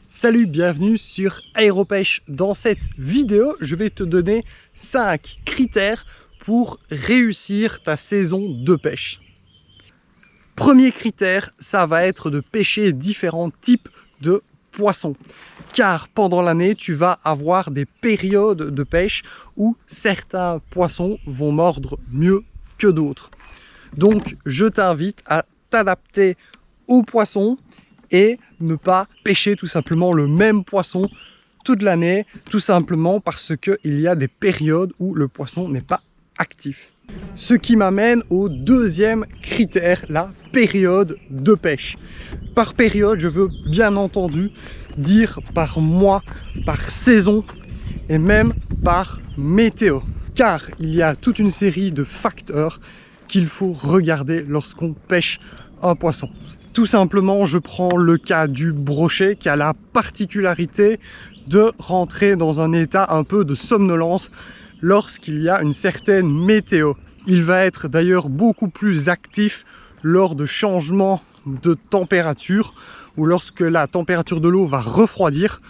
Salut, bienvenue sur Aéropêche. Dans cette vidéo, je vais te donner 5 critères pour réussir ta saison de pêche. Premier critère, ça va être de pêcher différents types de poissons. Car pendant l'année, tu vas avoir des périodes de pêche où certains poissons vont mordre mieux que d'autres. Donc, je t'invite à t'adapter aux poissons et ne pas pêcher tout simplement le même poisson toute l'année, tout simplement parce qu'il y a des périodes où le poisson n'est pas actif. Ce qui m'amène au deuxième critère, la période de pêche. Par période, je veux bien entendu dire par mois, par saison et même par météo. Car il y a toute une série de facteurs qu'il faut regarder lorsqu'on pêche un poisson. Tout simplement, je prends le cas du brochet qui a la particularité de rentrer dans un état un peu de somnolence lorsqu'il y a une certaine météo. Il va être d'ailleurs beaucoup plus actif lors de changements de température ou lorsque la température de l'eau va refroidir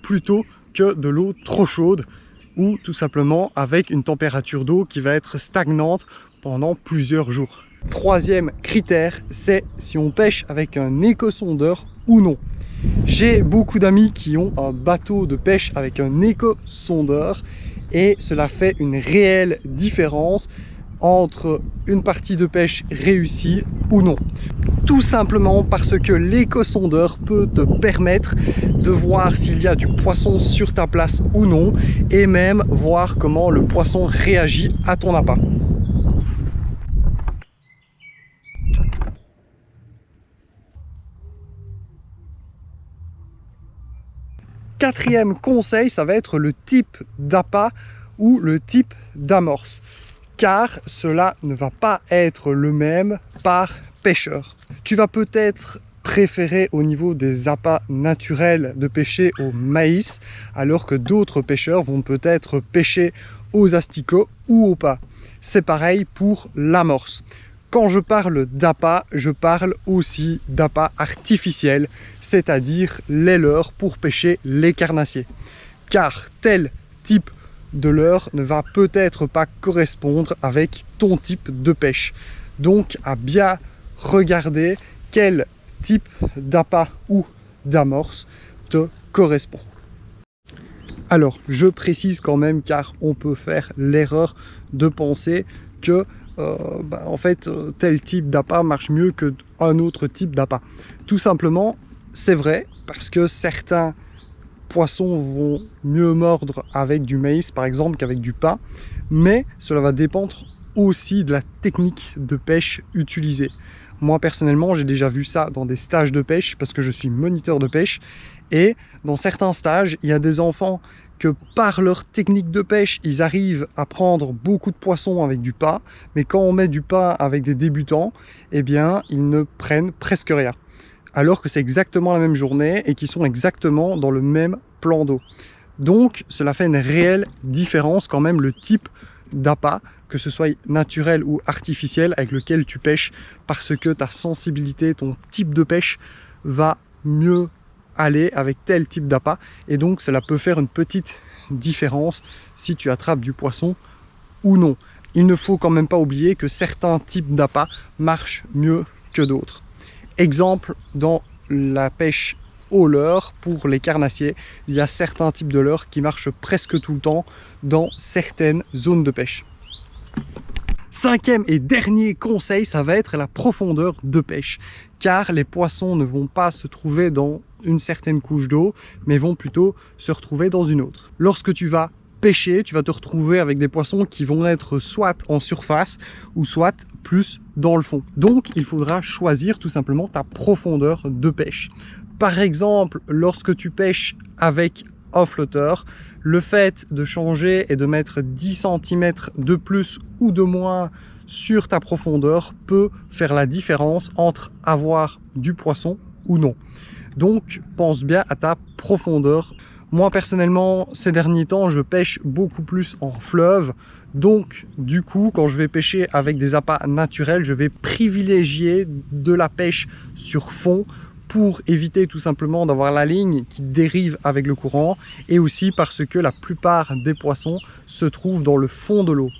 plutôt que de l'eau trop chaude ou tout simplement avec une température d'eau qui va être stagnante pendant plusieurs jours. Troisième critère, c'est si on pêche avec un éco-sondeur ou non. J'ai beaucoup d'amis qui ont un bateau de pêche avec un éco-sondeur et cela fait une réelle différence entre une partie de pêche réussie ou non. Tout simplement parce que l'éco-sondeur peut te permettre de voir s'il y a du poisson sur ta place ou non et même voir comment le poisson réagit à ton appât. Quatrième conseil, ça va être le type d'appât ou le type d'amorce, car cela ne va pas être le même par pêcheur. Tu vas peut-être préférer au niveau des appâts naturels de pêcher au maïs, alors que d'autres pêcheurs vont peut-être pêcher aux asticots ou au pas. C'est pareil pour l'amorce. Quand je parle d'appât, je parle aussi d'appât artificiel, c'est-à-dire les leurres pour pêcher les carnassiers. Car tel type de leurre ne va peut-être pas correspondre avec ton type de pêche. Donc à bien regarder quel type d'appât ou d'amorce te correspond. Alors je précise quand même car on peut faire l'erreur de penser que en fait tel type d'appât marche mieux qu'un autre type d'appât. Tout simplement, c'est vrai parce que certains poissons vont mieux mordre avec du maïs par exemple qu'avec du pain, mais cela va dépendre aussi de la technique de pêche utilisée. Moi personnellement, j'ai déjà vu ça dans des stages de pêche parce que je suis moniteur de pêche et dans certains stages, il y a des enfants que par leur technique de pêche, ils arrivent à prendre beaucoup de poissons avec du pain, mais quand on met du pain avec des débutants, eh bien, ils ne prennent presque rien. Alors que c'est exactement la même journée et qu'ils sont exactement dans le même plan d'eau. Donc, cela fait une réelle différence quand même le type d'appât, que ce soit naturel ou artificiel, avec lequel tu pêches, parce que ta sensibilité, ton type de pêche va mieux aller avec tel type d'appât et donc cela peut faire une petite différence si tu attrapes du poisson ou non. Il ne faut quand même pas oublier que certains types d'appât marchent mieux que d'autres. Exemple, dans la pêche au leurre pour les carnassiers, il y a certains types de leurres qui marchent presque tout le temps dans certaines zones de pêche. Cinquième et dernier conseil, ça va être la profondeur de pêche, car les poissons ne vont pas se trouver dans une certaine couche d'eau, mais vont plutôt se retrouver dans une autre. Lorsque tu vas pêcher, tu vas te retrouver avec des poissons qui vont être soit en surface ou soit plus dans le fond. Donc il faudra choisir tout simplement ta profondeur de pêche. Par exemple, lorsque tu pêches avec un flotteur, le fait de changer et de mettre 10 cm de plus ou de moins sur ta profondeur peut faire la différence entre avoir du poisson ou non. Donc pense bien à ta profondeur. Moi personnellement, ces derniers temps, je pêche beaucoup plus en fleuve. Donc du coup, quand je vais pêcher avec des appâts naturels, je vais privilégier de la pêche sur fond pour éviter tout simplement d'avoir la ligne qui dérive avec le courant, et aussi parce que la plupart des poissons se trouvent dans le fond de l'eau.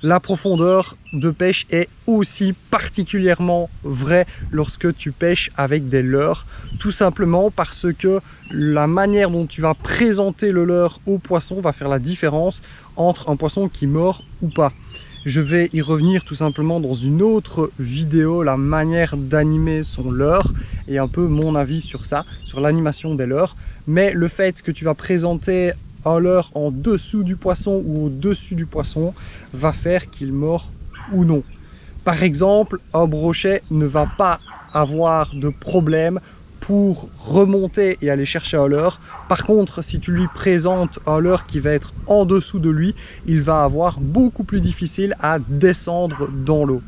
La profondeur de pêche est aussi particulièrement vraie lorsque tu pêches avec des leurres, tout simplement parce que la manière dont tu vas présenter le leurre au poisson va faire la différence entre un poisson qui mord ou pas. Je vais y revenir tout simplement dans une autre vidéo, la manière d'animer son leurre et un peu mon avis sur ça, sur l'animation des leurres. Mais le fait que tu vas présenter un leurre en dessous du poisson ou au-dessus du poisson va faire qu'il mord ou non. Par exemple, un brochet ne va pas avoir de problème pour remonter et aller chercher un leurre. Par contre, si tu lui présentes un leurre qui va être en dessous de lui, il va avoir beaucoup plus difficile à descendre dans l'eau.